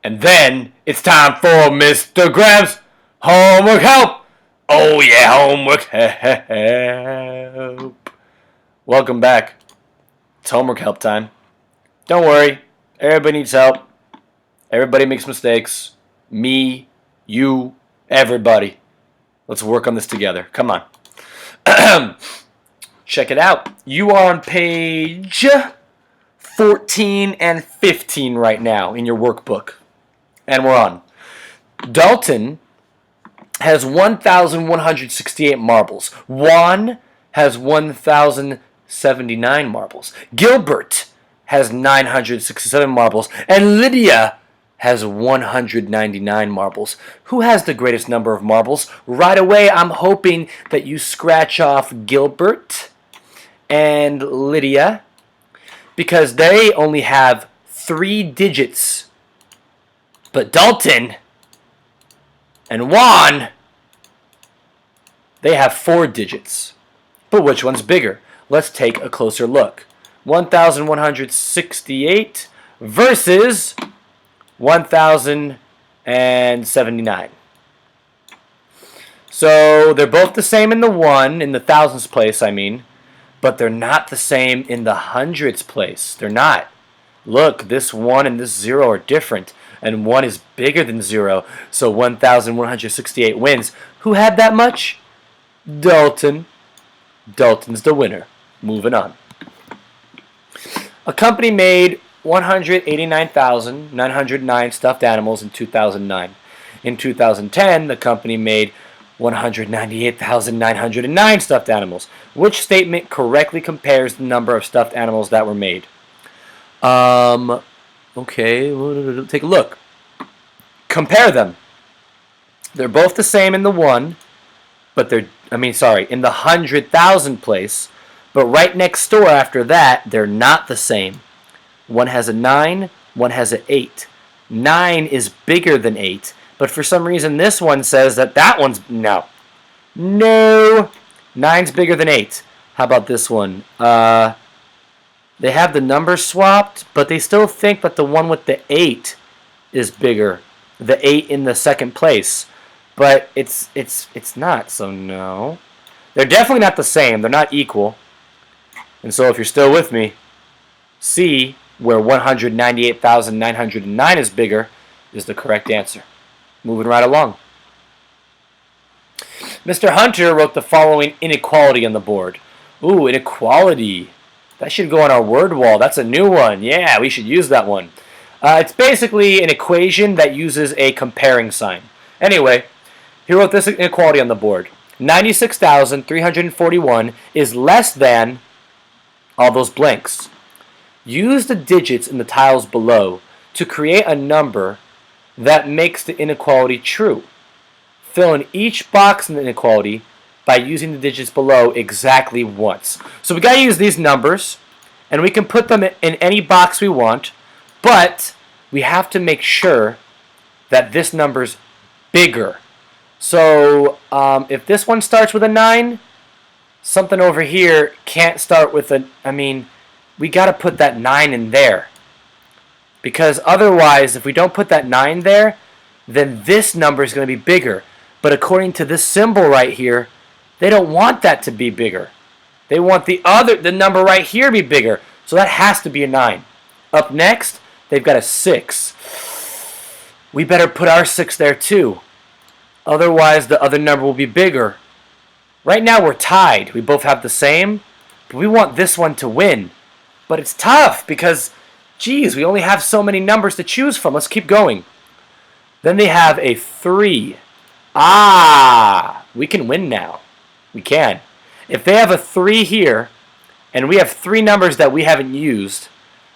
And then it's time for Mr. Grab's homework help. Oh yeah, homework help. Welcome back. It's homework help time. Don't worry, everybody needs help. Everybody makes mistakes. Me, you, everybody. Let's work on this together. Come on. Check it out. You are on page 14 and 15 right now in your workbook. And we're on. Dalton has 1,168 marbles. Juan has 1,079 marbles. Gilbert has 967 marbles. And Lydia has 199 marbles. Who has the greatest number of marbles? Right away, I'm hoping that you scratch off Gilbert and Lydia because they only have 3 digits. But Dalton and Juan, they have 4 digits. But which one's bigger? Let's take a closer look. 1,168 versus 1,079. So they're both the same in the thousands place, I mean. But they're not the same in the hundreds place. They're not. Look, this 1 and this 0 are different. And 1 is bigger than 0. So 1,168 wins. Who had that much? Dalton. Dalton's the winner. Moving on. A company made 189,909 stuffed animals in 2009. In 2010, the company made 198,909 stuffed animals. Which statement correctly compares the number of stuffed animals that were made? Okay, take a look. Compare them. They're both the same in the in the 100,000 place, but right next door after that, they're not the same. One has a 9, one has an 8. 9 is bigger than 8, but for some reason this one says that one's, no. 9's bigger than 8. How about this one? They have the numbers swapped, but they still think that the one with the 8 is bigger. The 8 in the second place. But it's not, so no. They're definitely not the same. They're not equal. And so if you're still with me, C, where 198,909 is bigger, is the correct answer. Moving right along. Mr. Hunter wrote the following inequality on the board. Ooh, inequality. That should go on our word wall. That's a new one. Yeah, we should use that one. It's basically an equation that uses a comparing sign. Anyway, he wrote this inequality on the board. 96,341 is less than all those blanks. Use the digits in the tiles below to create a number that makes the inequality true. Fill in each box in the inequality by using the digits below exactly once. So we got to use these numbers, and we can put them in any box we want, but we have to make sure that this number's bigger. So if this one starts with a 9, something over here can't start with we got to put that 9 in there. Because otherwise, if we don't put that 9 there, then this number is going to be bigger. But according to this symbol right here, they don't want that to be bigger. They want the number right here to be bigger. So that has to be a 9. Up next, they've got a 6. We better put our 6 there too. Otherwise, the other number will be bigger. Right now, we're tied. We both have the same. But we want this one to win. But it's tough because, geez, we only have so many numbers to choose from. Let's keep going. Then they have a 3. We can win now. We can. If they have a 3 here, and we have 3 numbers that we haven't used,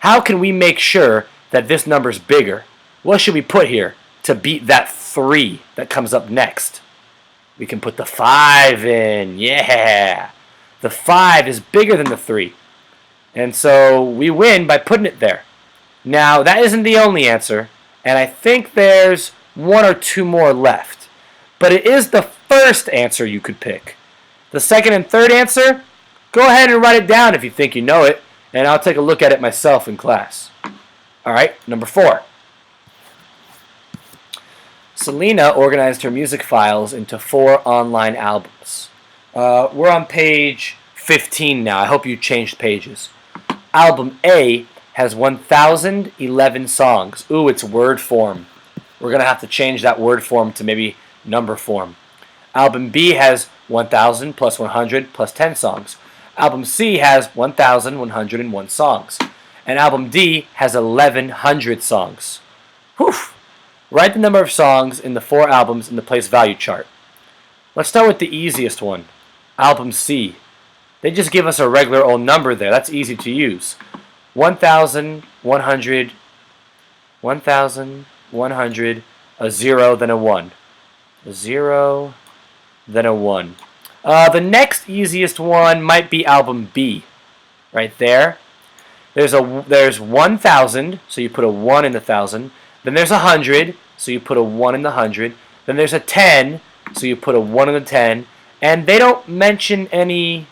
how can we make sure that this number's bigger? What should we put here to beat that 3 that comes up next? We can put the 5 in. Yeah. The 5 is bigger than the 3. And so we win by putting it there. Now, that isn't the only answer, and I think there's 1 or 2 more left. But it is the first answer you could pick. The second and third answer, go ahead and write it down if you think you know it, and I'll take a look at it myself in class. All right, number 4. Selena organized her music files into 4 online albums. We're on page 15 now. I hope you changed pages. Album A has 1,011 songs. Ooh, it's word form. We're going to have to change that word form to maybe number form. Album B has 1,000 plus 100 plus 10 songs. Album C has 1,101 songs. And album D has 1,100 songs. Whew! Write the number of songs in the 4 albums in the place value chart. Let's start with the easiest one, album C. They just give us a regular old number there. That's easy to use. 1,100, 1,100, a 0, then a 1. A 0, then a 1. The next easiest one might be album B, right there. There's 1,000, so you put a 1 in the 1,000. Then there's 100, so you put a 1 in the 100. Then there's a 10, so you put a 1 in the 10. And they don't mention any,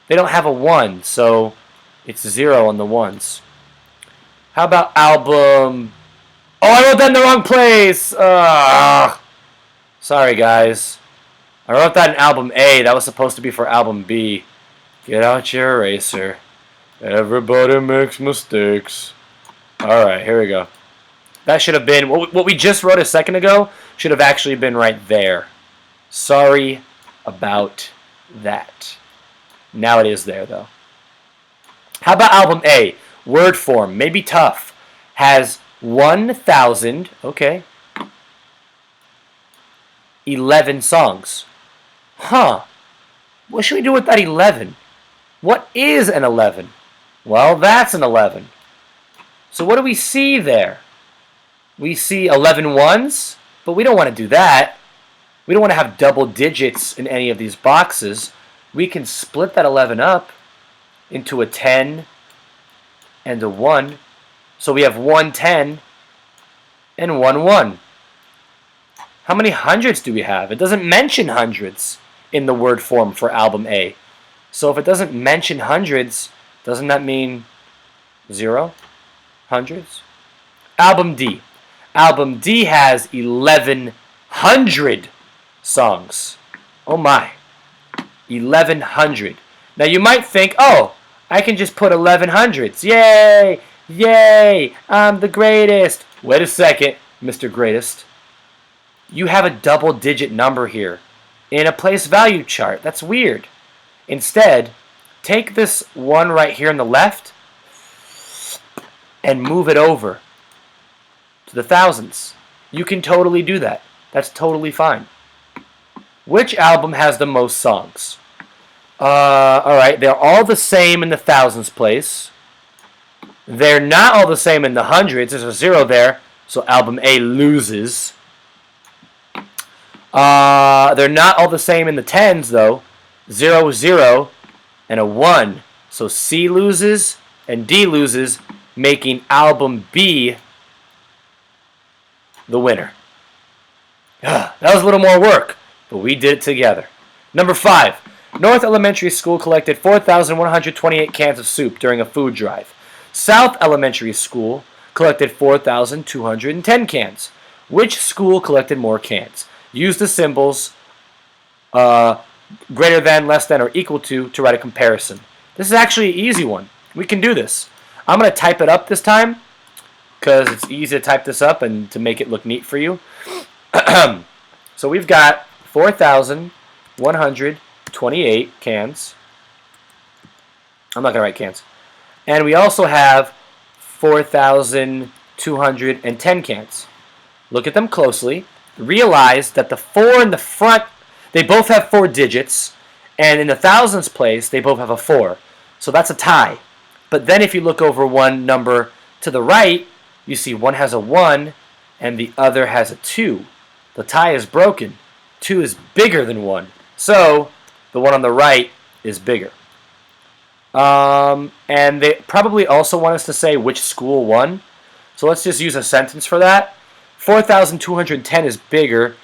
they don't have a 1, so it's 0 on the ones. How about album, oh, I wrote that in the wrong place! Sorry, guys. I wrote that in album A. That was supposed to be for album B. Get out your eraser. Everybody makes mistakes. Alright, here we go. That should have been, what we just wrote a second ago should have actually been right there. Sorry about that. Now it is there, though. How about album A? Word form, maybe tough. Has 1,000, okay, 11 songs. Huh. What should we do with that 11? What is an 11? Well, that's an 11. So what do we see there? We see 11 ones, but we don't want to do that. We don't want to have double digits in any of these boxes. We can split that 11 up into a 10 and a 1. So we have 1 10 and 1 1. How many hundreds do we have? It doesn't mention hundreds in the word form for album A. So if it doesn't mention hundreds, doesn't that mean 0? Hundreds? Album D. Album D has 1,100 songs. Oh my. 1,100. Now you might think, oh, I can just put 1,100s. Yay! Yay! I'm the greatest. Wait a second, Mr. Greatest. You have a double-digit number here in a place value chart. That's weird. Instead, take this one right here on the left and move it over to the thousands. You can totally do that. That's totally fine. Which album has the most songs? Alright, they're all the same in the thousands place. They're not all the same in the hundreds. There's a 0 there, so album A loses. They're not all the same in the tens, though. 0, 0, and a 1. So C loses and D loses, making album B the winner. That was a little more work, but we did it together. Number 5. North Elementary School collected 4,128 cans of soup during a food drive. South Elementary School collected 4,210 cans. Which school collected more cans? Use the symbols greater than, less than, or equal to write a comparison. This is actually an easy one. We can do this. I'm going to type it up this time because it's easy to type this up and to make it look neat for you. So we've got 4,128 cans. I'm not going to write cans. And we also have 4,210 cans. Look at them closely. Realize that the 4 in the front, they both have 4 digits. And in the thousands place, they both have a 4. So that's a tie. But then if you look over one number to the right, you see one has a 1 and the other has a 2. The tie is broken. 2 is bigger than 1. So the one on the right is bigger. And they probably also want us to say which school won. So let's just use a sentence for that. 4,210 is bigger.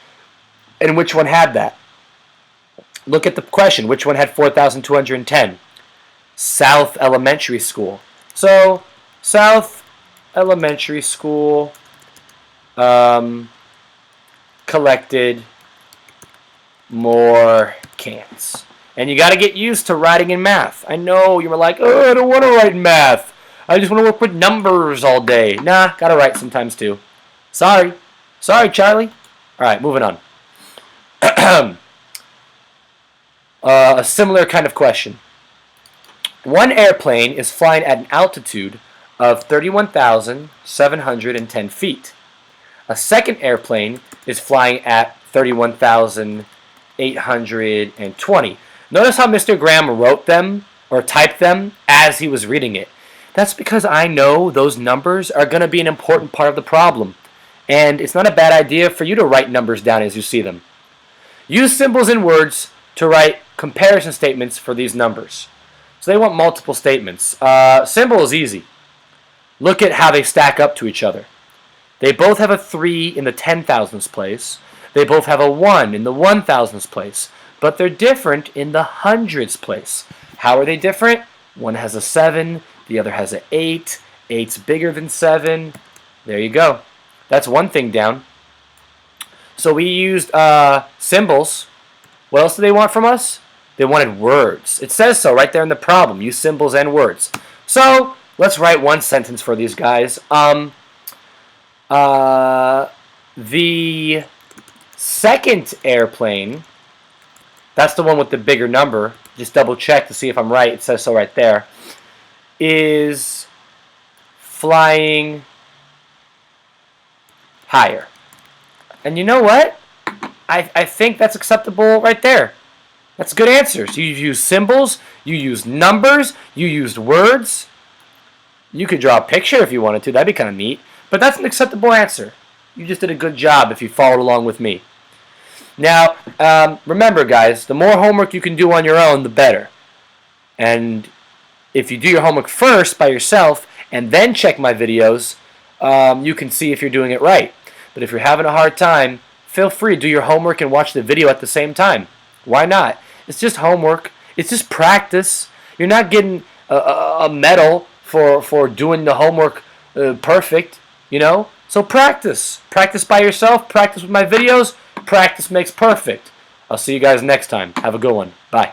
And which one had that? Look at the question. Which one had 4,210? South Elementary School. So South Elementary School collected more cans. And you got to get used to writing in math. I know you were like, oh, I don't want to write in math. I just want to work with numbers all day. Nah, got to write sometimes too. Sorry. Sorry, Charlie. All right, moving on. A similar kind of question. One airplane is flying at an altitude of 31,710 feet. A second airplane is flying at 31,820. Notice how Mr. Graham wrote them or typed them as he was reading it. That's because I know those numbers are going to be an important part of the problem. And it's not a bad idea for you to write numbers down as you see them. Use symbols and words to write comparison statements for these numbers. So they want multiple statements. Symbol is easy. Look at how they stack up to each other. They both have a 3 in the 10,000ths place. They both have a 1 in the 1,000ths place. But they're different in the hundreds place. How are they different? One has a 7, the other has an 8. 8's bigger than 7. There you go. That's one thing down. So we used symbols. What else do they want from us? They wanted words. It says so right there in the problem. Use symbols and words. So let's write one sentence for these guys. The second airplane, that's the one with the bigger number. Just double check to see if I'm right. It says so right there. Is flying higher. And you know what? I think that's acceptable right there. That's good answers. You use symbols, you use numbers, you used words. You could draw a picture if you wanted to. That'd be kind of neat. But that's an acceptable answer. You just did a good job if you followed along with me. Now, remember guys, the more homework you can do on your own, the better. And if you do your homework first by yourself and then check my videos, you can see if you're doing it right. But if you're having a hard time, feel free to do your homework and watch the video at the same time. Why not? It's just homework. It's just practice. You're not getting a medal for doing the homework perfect, you know? So practice. Practice by yourself. Practice with my videos. Practice makes perfect. I'll see you guys next time. Have a good one. Bye.